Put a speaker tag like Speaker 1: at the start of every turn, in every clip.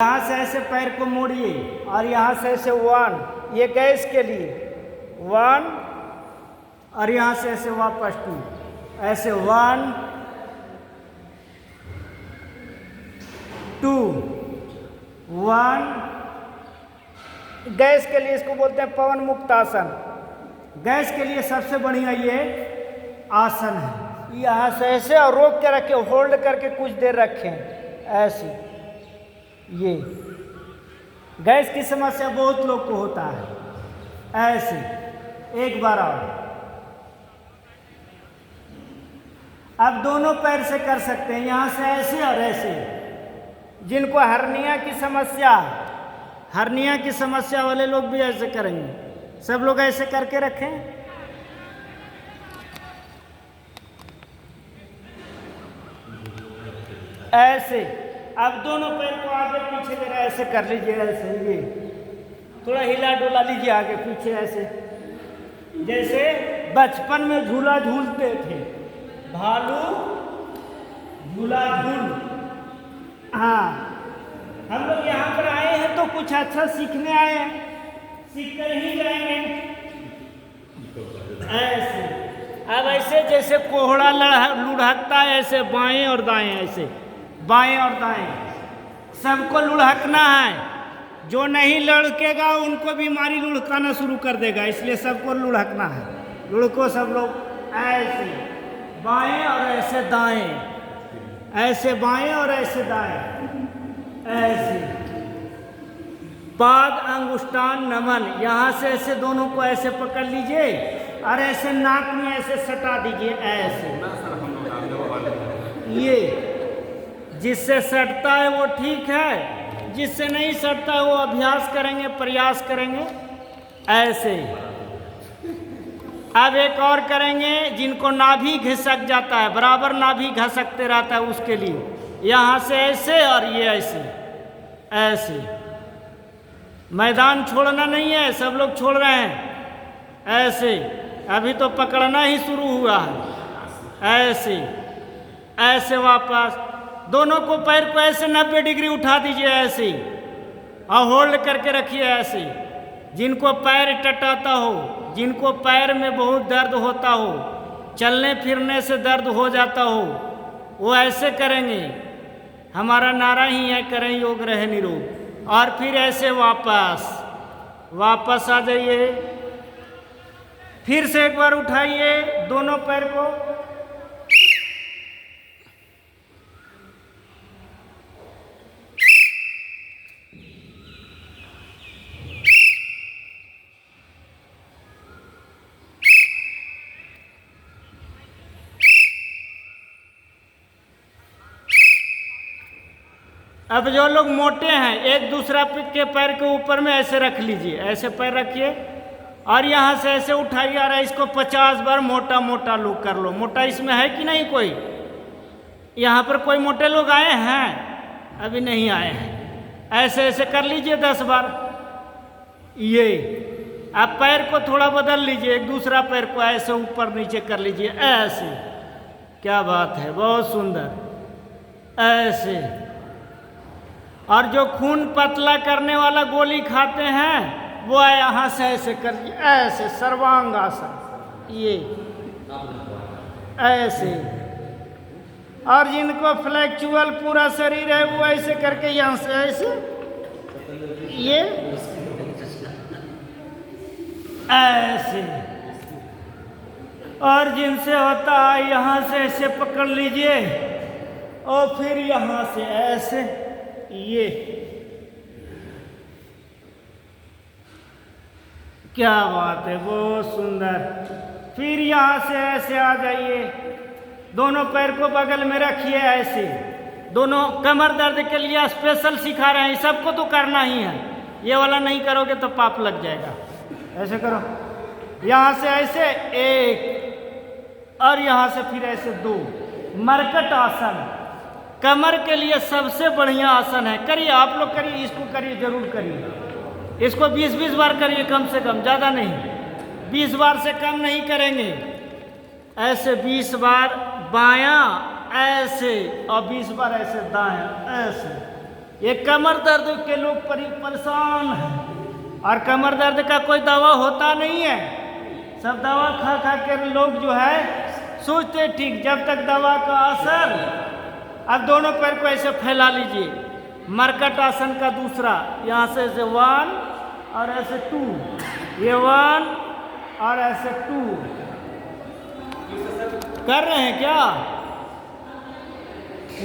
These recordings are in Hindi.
Speaker 1: यहाँ से ऐसे पैर को मोड़िए और यहाँ से ऐसे 1, ये गैस के लिए 1 और यहाँ से ऐसे वापस 2, ऐसे 1 2 1। गैस के लिए इसको बोलते हैं पवन मुक्त आसन। गैस के लिए सबसे बढ़िया ये आसन है। यहाँ से ऐसे और रोक के रखें, होल्ड करके कुछ देर रखें ऐसे। ये गैस की समस्या बहुत लोग को होता है। ऐसे एक बार और। अब दोनों पैर से कर सकते हैं, यहाँ से ऐसे और ऐसे। जिनको हर्निया की समस्या वाले लोग भी ऐसे करेंगे। सब लोग ऐसे करके रखें। ऐसे। अब दोनों पैर को आगे पीछे जरा ऐसे कर लीजिए, ऐसे। ये थोड़ा हिला डुला लीजिए आगे पीछे ऐसे, जैसे बचपन में झूला झूलते थे, भालू झूला झूल। हाँ, हम लोग यहाँ पर आए हैं तो कुछ अच्छा सीखने आए हैं, सीख कर ही जाएंगे। ऐसे। अब ऐसे जैसे कोहड़ा लुढ़कता है, ऐसे बाएं और दाएं, ऐसे बाएं और दाएं सबको लुढ़कना है। जो नहीं लुढ़केगा उनको बीमारी लुढ़काना शुरू कर देगा, इसलिए सबको लुढ़कना है। लुढ़को सब लोग। ऐसे बाएं और ऐसे दाएं, ऐसे बाएं और ऐसे दाएं, ऐसे। पाद अंगुष्ठान नमन, यहाँ से ऐसे दोनों को ऐसे पकड़ लीजिए और ऐसे नाक में ऐसे सटा दीजिए, ऐसे। ये जिससे सटता है वो ठीक है, जिससे नहीं सटता है वो अभ्यास करेंगे, प्रयास करेंगे। ऐसे। अब एक और करेंगे, जिनको नाभि घिसक जाता है, बराबर नाभि घसकते रहता है, उसके लिए यहाँ से ऐसे और ये ऐसे ऐसे। मैदान छोड़ना नहीं है, सब लोग छोड़ रहे हैं। ऐसे। अभी तो पकड़ना ही शुरू हुआ है। ऐसे ऐसे वापस। दोनों को पैर को ऐसे 90 डिग्री उठा दीजिए, ऐसे और होल्ड करके रखिए ऐसे। जिनको पैर टटाता हो, जिनको पैर में बहुत दर्द होता हो, चलने फिरने से दर्द हो जाता हो, वो ऐसे करेंगे। हमारा नारा ही है, करें योग रहे निरोग। और फिर ऐसे वापस आ जाइए। फिर से एक बार उठाइए दोनों पैर को। अब जो लोग मोटे हैं, एक दूसरा के पैर के ऊपर में ऐसे रख लीजिए, ऐसे पैर रखिए और यहाँ से ऐसे उठाइए और इसको 50 बार मोटा मोटा लोग कर लो। मोटा इसमें है कि नहीं कोई? यहाँ पर कोई मोटे लोग आए हैं? अभी नहीं आए हैं। ऐसे ऐसे कर लीजिए 10 बार। ये आप पैर को थोड़ा बदल लीजिए, एक दूसरा पैर को ऐसे ऊपर नीचे कर लीजिए, ऐसे। क्या बात है, बहुत सुंदर। ऐसे। और जो खून पतला करने वाला गोली खाते हैं वो यहाँ से ऐसे कर, ऐसे सर्वांगासन, ये ऐसे। और जिनको फ्लेक्चुअल पूरा शरीर है वो ऐसे करके यहाँ से ऐसे, ये ऐसे। और जिनसे होता है यहाँ से ऐसे पकड़ लीजिए और फिर यहाँ से ऐसे, ये। क्या बात है, बहुत सुंदर। फिर यहाँ से ऐसे आ जाइए, दोनों पैर को बगल में रखिए ऐसे। दोनों कमर दर्द के लिए स्पेशल सिखा रहे हैं, सबको तो करना ही है। ये वाला नहीं करोगे तो पाप लग जाएगा। ऐसे करो, यहाँ से ऐसे 1 और यहाँ से फिर ऐसे 2। मरकट आसन कमर के लिए सबसे बढ़िया आसन है। करिए, आप लोग करिए, इसको करिए, जरूर करिए। इसको 20-20 बार करिए, कम से कम, ज़्यादा नहीं। 20 बार से कम नहीं करेंगे। ऐसे 20 बार बायां, ऐसे, और 20 बार ऐसे दायां, ऐसे। ये कमर दर्द के लोग परेशान हैं, और कमर दर्द का कोई दवा होता नहीं है। सब दवा खा खा के लोग जो है सोचते ठीक, जब तक दवा का असर। अब दोनों पैर को ऐसे फैला लीजिए, मरकट आसन का दूसरा, यहाँ से ऐसे 1 और ऐसे 2, ये 1 और ऐसे 2 कर रहे हैं क्या?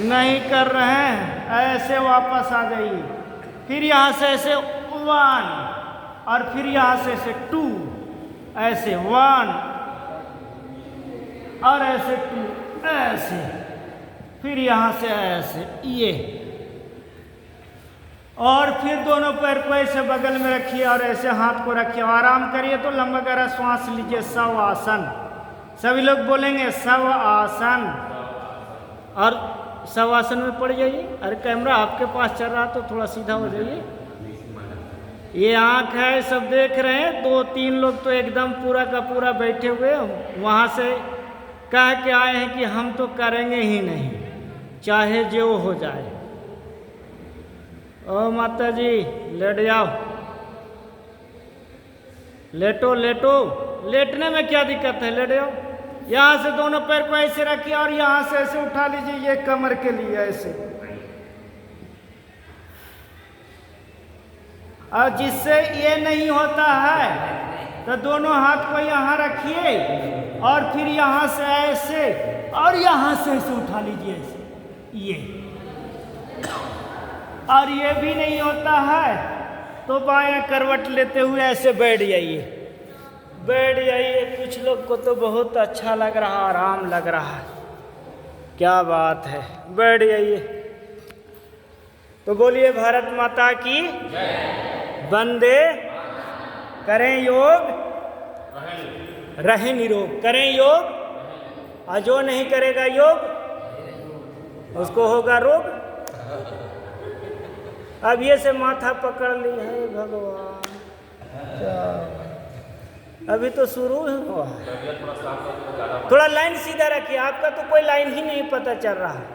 Speaker 1: नहीं कर रहे हैं, ऐसे वापस आ जाइए। फिर यहाँ से ऐसे 1 और फिर यहाँ से ऐसे 2, ऐसे 1 और ऐसे 2, ऐसे, फिर यहाँ से ऐसे ये, और फिर दोनों पैर को ऐसे बगल में रखिए और ऐसे हाथ को रखिए, आराम करिए। तो लंबा गहरा श्वास लीजिए, शव आसन। सभी लोग बोलेंगे शव आसन, और शव आसन में पड़ जाइए। अरे कैमरा आपके पास चल रहा तो थोड़ा सीधा हो जाइए। ये आँख है, सब देख रहे हैं। 2-3 लोग तो एकदम पूरा का पूरा बैठे हुए, वहाँ से कह के आए हैं कि हम तो करेंगे ही नहीं, चाहे जो हो जाए। ओ माता जी, लेट जाओ, लेटो लेटो, लेटने में क्या दिक्कत है, लेट जाओ। यहाँ से दोनों पैर को ऐसे रखिए और यहाँ से ऐसे उठा लीजिए, ये कमर के लिए ऐसे। और जिससे ये नहीं होता है तो दोनों हाथ को यहाँ रखिए और फिर यहाँ से ऐसे और यहाँ से ऐसे उठा लीजिए ऐसे, ये। और ये भी नहीं होता है तो बायां करवट लेते हुए ऐसे बैठ जाइए, बैठ जाइए। कुछ लोग को तो बहुत अच्छा लग रहा, आराम लग रहा है, क्या बात है, बैठ जाइए। तो बोलिए भारत माता की वंदे। करें योग, रहे निरोग। करें योग, और जो नहीं करेगा योग उसको होगा रोग। अब ये से माथा पकड़ ली है भगवान, अभी तो शुरू हुआ है। थोड़ा लाइन सीधा रखिए, आपका तो कोई लाइन ही नहीं पता चल रहा है।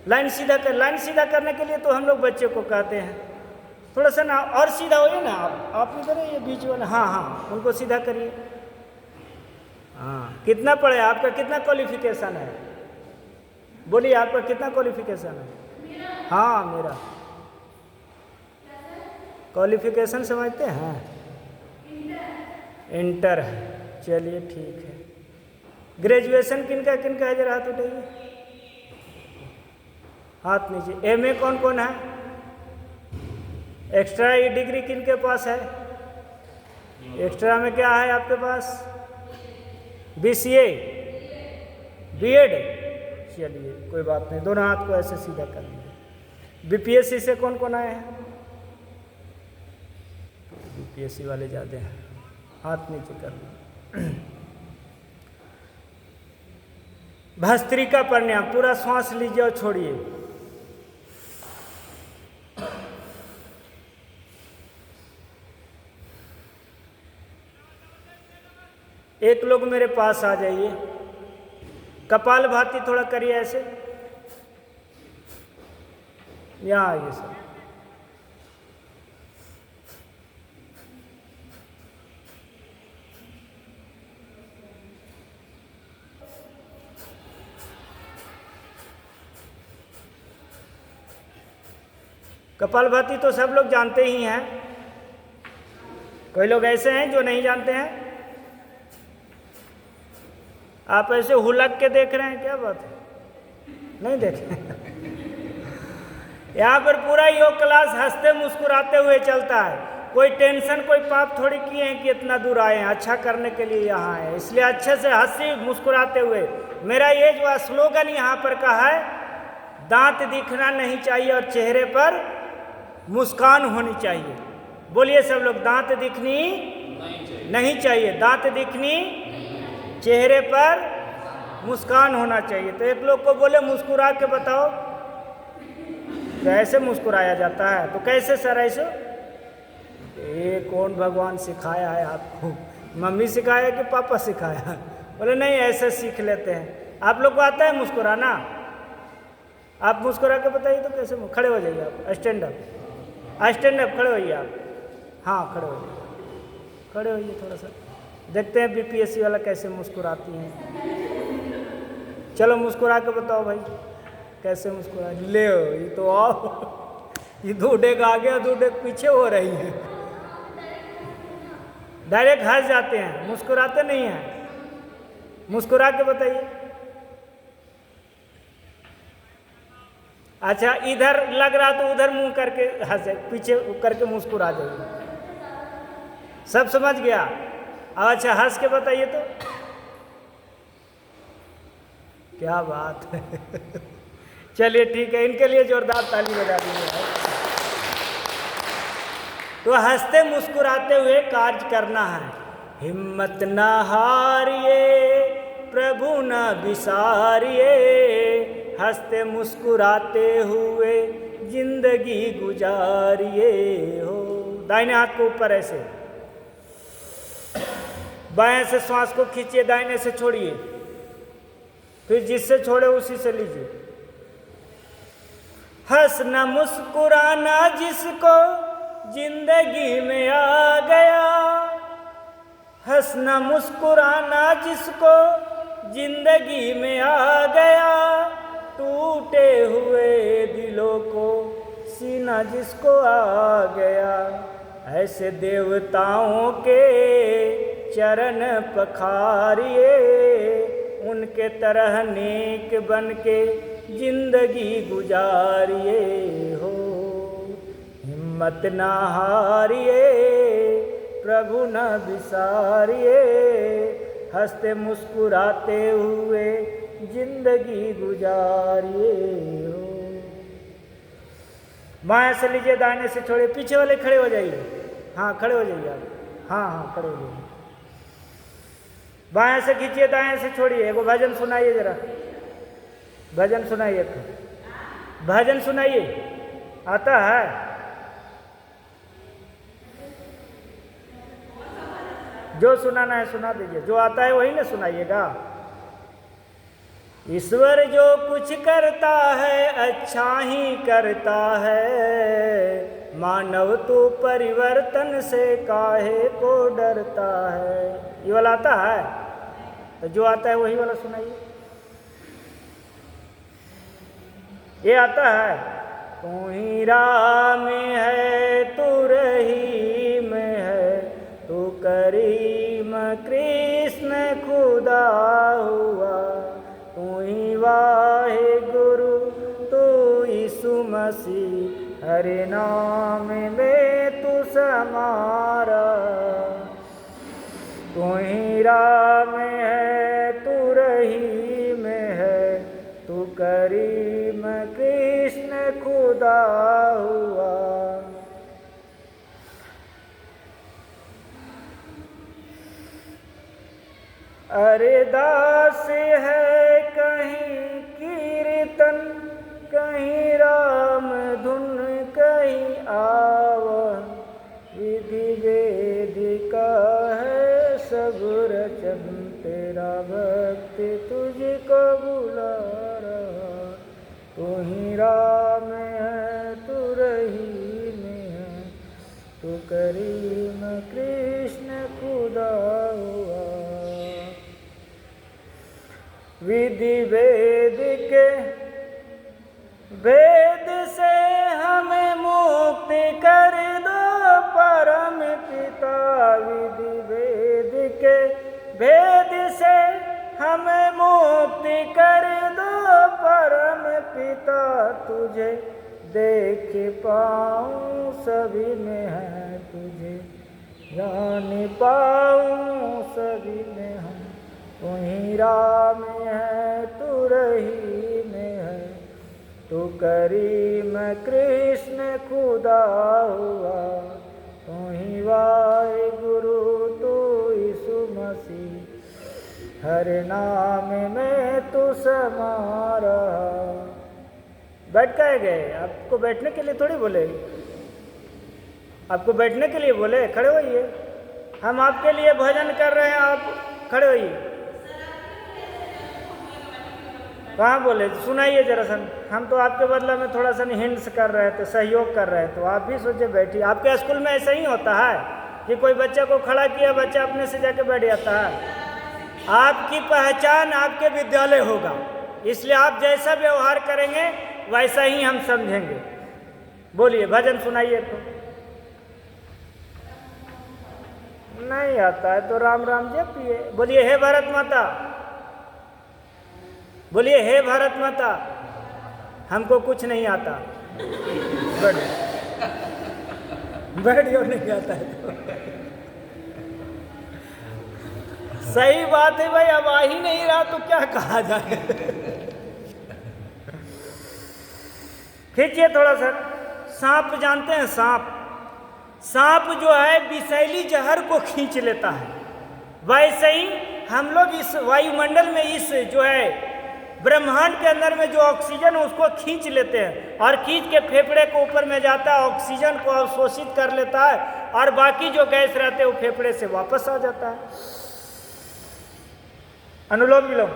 Speaker 1: लाइन सीधा कर, लाइन सीधा करने के लिए तो हम लोग बच्चे को कहते हैं थोड़ा सा ना और सीधा होइए ना। आप इधर ये बीच वाला, हाँ हाँ, उनको सीधा करिए। हाँ, कितना पढ़े, आपका कितना क्वालिफिकेशन है? बोलिए आपका कितना क्वालिफिकेशन है? हाँ, मेरा क्वालिफिकेशन समझते हैं, इंटर है। चलिए ठीक है। ग्रेजुएशन किनका किनका है, जरा हाथ उठाइए, हाथ नीचे। एमए कौन कौन है? एक्स्ट्रा ये डिग्री किनके पास है? एक्स्ट्रा में क्या है आपके पास? BCA, BEd. चलिए कोई बात नहीं, दोनों हाथ को ऐसे सीधा कर लीजिए। बीपीएससी से कौन कौन आए हैं? बीपीएससी वाले ज़्यादा हैं, हाथ नीचे कर लीजिए। भस्त्रिका प्राणायाम, पूरा सांस लीजिए और छोड़िए। एक लोग मेरे पास आ जाइए, कपाल भाती थोड़ा करिए ऐसे, यहाँ आइए सर। कपाल भाती तो सब लोग जानते ही हैं, कोई लोग ऐसे हैं जो नहीं जानते हैं। आप ऐसे हुलक के देख रहे हैं, क्या बात है, नहीं देखे? यहाँ पर पूरा योग क्लास हंसते मुस्कुराते हुए चलता है। कोई टेंशन, कोई पाप थोड़ी किए हैं कि इतना दूर आए हैं, अच्छा करने के लिए यहाँ आए, इसलिए अच्छे से हंसी मुस्कुराते हुए। मेरा ये जो स्लोगन यहाँ पर का है, दांत दिखना नहीं चाहिए और चेहरे पर मुस्कान होनी चाहिए। बोलिए सब लोग, दांत दिखनी नहीं चाहिए, दांत दिखनी, चेहरे पर मुस्कान होना चाहिए। तो एक लोग को बोले मुस्कुरा के बताओ, कैसे मुस्कुराया जाता है? तो कैसे सर ऐसे? ये कौन भगवान सिखाया है आपको? मम्मी सिखाया कि पापा सिखाया? बोले नहीं, ऐसे सीख लेते हैं। आप लोग को आता है मुस्कुराना? आप मुस्कुरा के बताइए तो कैसे खड़े हो जाइए आप, स्टैंड अप खड़े होइए आप। हाँ खड़े होइए, खड़े होइए थोड़ा सा, देखते हैं बीपीएससी वाला कैसे मुस्कुराती हैं। चलो मुस्कुरा के बताओ भाई कैसे मुस्कुरा। ले ये तो आओ, ये दो डेग आगे और दो डेग पीछे हो रही है, डायरेक्ट हंस जाते हैं, मुस्कुराते नहीं हैं। मुस्कुरा के बताइए। अच्छा इधर लग रहा तो उधर मुंह करके हंस जाए, पीछे करके मुस्कुरा जाइए। सब समझ गया? अच्छा हंस के बताइए तो। क्या बात है। चलिए ठीक है, इनके लिए जोरदार ताली बजा दीजिए। तो हंसते मुस्कुराते हुए कार्य करना है। हिम्मत न हारिए प्रभु न बिसारिए, हंसते मुस्कुराते हुए जिंदगी गुजारिए हो। दाहिने हाथ को ऊपर ऐसे, बाएं से श्वास को खींचिए, दाहिने से छोड़िए, फिर जिससे छोड़े उसी से लीजिए। हंसना मुस्कुराना जिसको जिंदगी में आ गया, हंसना मुस्कुराना जिसको जिंदगी में आ गया, टूटे हुए दिलों को सीना जिसको आ गया, ऐसे देवताओं के चरण पखारिए, उनके तरह नेक बन के जिंदगी गुजारिए हो। हिम्मत न हारिए प्रभु न बिसारिए, हंसते मुस्कुराते हुए जिंदगी गुजारिए हो। बाएं से लीजिए, दाहिने से छोड़िए, पीछे वाले खड़े हो जाइए। हाँ खड़े हो जाइए आप, हाँ खड़े हो जाइए। बाएं से खींचिए, दाएं से छोड़िए। एगो भजन सुनाइए जरा, भजन सुनाइए, भजन सुनाइए। आता है? जो सुनाना है सुना दीजिए, जो आता है वही ना सुनाइएगा। ईश्वर जो कुछ करता है अच्छा ही करता है, मानव तो परिवर्तन से काहे को डरता है। ये वाला आता है? तो जो आता है वही वाला सुनाइए। ये आता है? तू ही राम है तू रहीम है, तू करीम कृष्ण खुदा हुआ, तू ही वाहे गुरु तू यीशु मसीह, हरे नाम में तू समारा। तू ही राम है तू रहीम है, तू करीम कृष्ण खुदा हुआ। अरे दास है कहीं कीर्तन, कहीं राम धुन, कहीं आवन, विधि वेदिका है सब रचन, तेरा भक्त तुझको बुला रहा। तू ही राम है तू रहीम है, तू करीम कृष्ण खुदा हुआ। विधि वेद के वेद से हमें मुक्ति कर दो परम पिता, विधि वेद के वेद से हमें मुक्ति कर दो परम पिता, तुझे देख पाऊँ सभी में है, तुझे जान पाऊँ सभी में है। तू ही राम है तू रहीम है, तू करीम कृष्ण खुदा हुआ, तू ही वाहे गुरु तू यीशु मसीह, हर नाम में तू समारा। बैठ कर गए? आपको बैठने के लिए थोड़ी बोले, आपको बैठने के लिए बोले। खड़े होइए, हम आपके लिए भजन कर रहे हैं, आप खड़े होइए। कहाँ बोले? सुनाइए जरा सन। हम तो आपके बदला में थोड़ा सा हिंट्स कर रहे थे, सहयोग कर रहे थे, तो आप भी सोचे बैठिए। आपके स्कूल में ऐसा ही होता है कि कोई बच्चा को खड़ा किया, बच्चा अपने से जाके बैठ जाता है? आपकी पहचान आपके विद्यालय होगा, इसलिए आप जैसा व्यवहार करेंगे वैसा ही हम समझेंगे। बोलिए, भजन सुनाइए। तो नहीं आता है तो राम राम जपिए। बोलिए हे भारत माता, बोलिए हे भारत माता। हमको कुछ नहीं आता। बैठिए, नहीं आता है तो सही बात है भाई, अब आ ही नहीं रहा तो क्या कहा जाए। खींचिए थोड़ा सा। सांप जानते हैं? सांप, सांप जो है विषैली जहर को खींच लेता है, वैसे ही हम लोग इस वायुमंडल में, इस जो है ब्रह्मांड के अंदर में जो ऑक्सीजन है उसको खींच लेते हैं, और खींच के फेफड़े को ऊपर में जाता है, ऑक्सीजन को अवशोषित कर लेता है, और बाकी जो गैस रहते हैं वो फेफड़े से वापस आ जाता है। अनुलोम विलोम,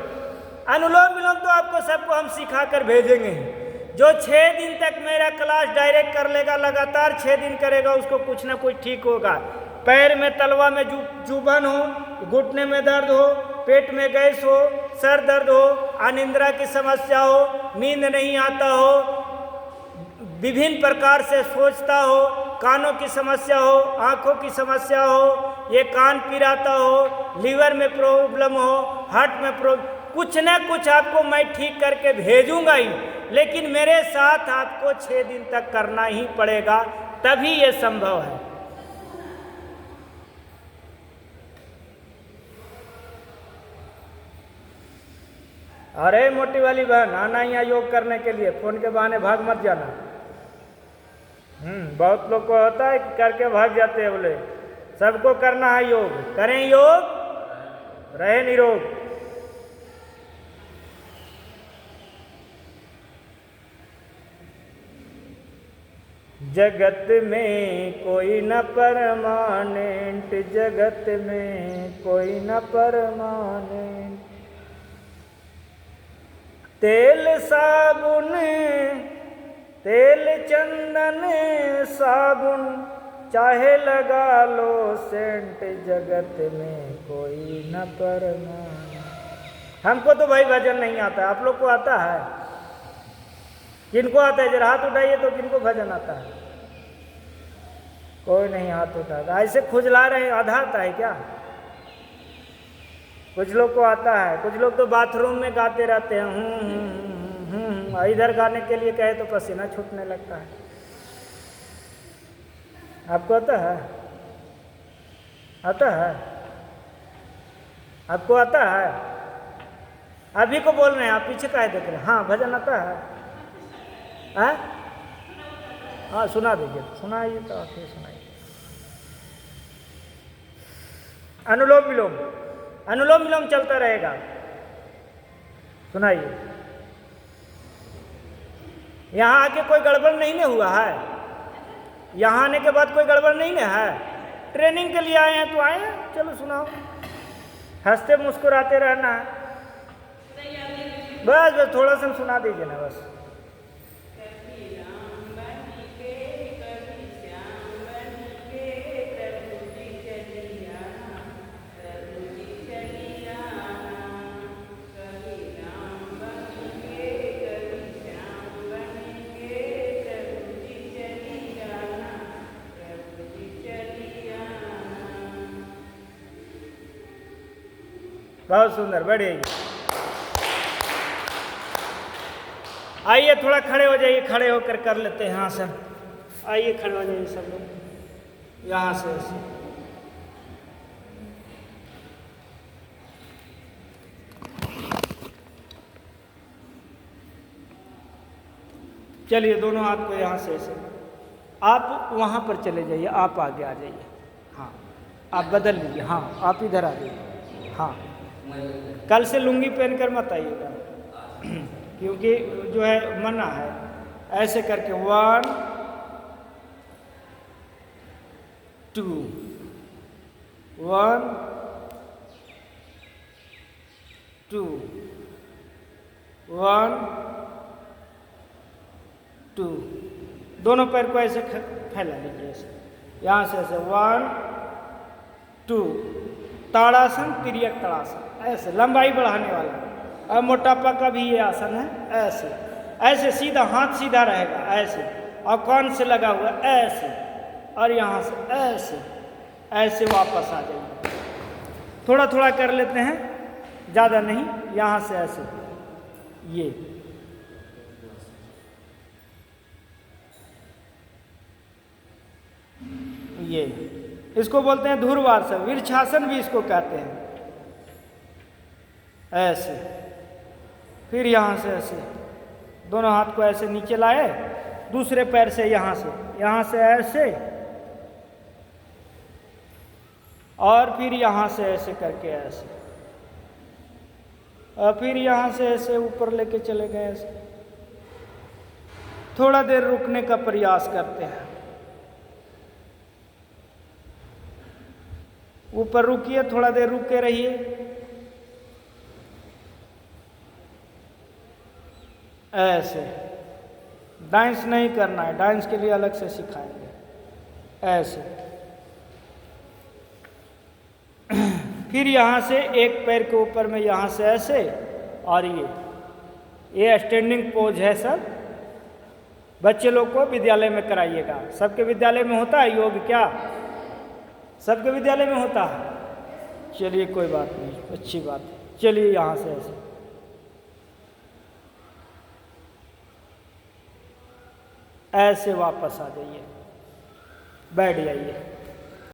Speaker 1: अनुलोम विलोम तो आपको सबको हम सिखा कर भेजेंगे। जो 6 दिन तक मेरा क्लास डायरेक्ट कर लेगा, लगातार 6 दिन करेगा, उसको कुछ ना कुछ ठीक होगा। पैर में तलवा में चुभन हो, घुटने में दर्द हो, पेट में गैस हो, सर दर्द हो, अनिद्रा की समस्या हो, नींद नहीं आता हो, विभिन्न प्रकार से सोचता हो, कानों की समस्या हो, आँखों की समस्या हो, ये कान पिराता हो, लीवर में प्रॉब्लम हो, हार्ट में कुछ ना कुछ आपको मैं ठीक करके भेजूंगा ही, लेकिन मेरे साथ आपको 6 दिन तक करना ही पड़ेगा, तभी ये संभव है। अरे मोटी वाली बहन, आना यहाँ योग करने के लिए, फोन के बहाने भाग मत जाना। बहुत लोग को होता है कि करके भाग जाते हैं। बोले सबको करना है योग, करें योग, रहे निरोग। जगत में कोई न परमानेंट, जगत में कोई न परमानेंट। तेल साबुन, तेल चंदन साबुन, चाहे लगा लो सेंट, जगत में कोई न परमानेंट। हमको तो भाई भजन नहीं आता, आप लोग को आता है? किनको आता है? जरा हाथ उठाइए तो किनको भजन आता है? कोई नहीं हाथ उठाता। ऐसे खुजला रहे, आधा आता है क्या? कुछ लोग को आता है, कुछ लोग तो बाथरूम में गाते रहते हैं। इधर गाने के लिए कहे तो पसीना छूटने लगता है। आपको आता है? आता है? आपको आता है? अभी को बोल रहे हैं, आप पीछे काहे देख रहे हैं? हाँ, भजन आता है? हाँ सुना दीजिए, सुनाइए तो आखिर सुनाइए। अनुलोम विलोम, अनुलोम विलोम चलता रहेगा, सुनाइए। यहाँ आके कोई गड़बड़ नहीं ना हुआ है? यहाँ आने के बाद कोई गड़बड़ नहीं ना है? ट्रेनिंग के लिए आए हैं तो आए हैं, चलो सुनाओ। हंसते मुस्कुराते रहना है बस, बस थोड़ा सा सुना दीजिए ना बस। बहुत सुंदर, बढ़िया। आइए थोड़ा खड़े हो जाइए, खड़े होकर कर लेते हैं। हाँ सर, आइए खड़े हो जाइए सब लोग, यहाँ से ऐसे। चलिए दोनों हाथ को यहाँ से ऐसे, आप वहाँ पर चले जाइए, आप आगे आ जाइए। हाँ आप बदल लीजिए, हाँ आप इधर आ जाइए। हाँ कल से लुंगी पहन कर मत आइएगा, क्योंकि जो है मना है। ऐसे करके 1 2 1 2 1 2, दोनों पैर को ऐसे फैला लीजिए, ऐसे यहाँ से ऐसे 1 2, ताड़ासन तिर्यक ताड़ासन, ऐसे लंबाई बढ़ाने वाला। अब मोटापा का भी ये आसन है, ऐसे ऐसे सीधा, हाथ सीधा रहेगा ऐसे, और कान से लगा हुआ ऐसे, और यहाँ से ऐसे ऐसे वापस आ जाइए। थोड़ा थोड़ा कर लेते हैं, ज़्यादा नहीं, यहाँ से ऐसे ये इसको बोलते हैं धुर्वासन, विरछासन भी इसको कहते हैं। ऐसे फिर यहाँ से ऐसे दोनों हाथ को ऐसे नीचे लाए, दूसरे पैर से यहाँ से ऐसे, और फिर यहाँ से ऐसे करके ऐसे, और फिर यहाँ से ऐसे ऊपर लेके चले गए ऐसे। थोड़ा देर रुकने का प्रयास करते हैं। ऊपर रुकिए, थोड़ा देर रुके रहिए। ऐसे डांस नहीं करना है, डांस के लिए अलग से सिखाएंगे। ऐसे फिर यहाँ से एक पैर के ऊपर में यहाँ से ऐसे, और ये स्टैंडिंग पोज है। सब बच्चे लोग को विद्यालय में कराइएगा। सबके विद्यालय में होता है योग? क्या सबके विद्यालय में होता है? चलिए कोई बात नहीं, अच्छी बात है। चलिए यहाँ से ऐसे ऐसे वापस आ जाइए, बैठ जाइए।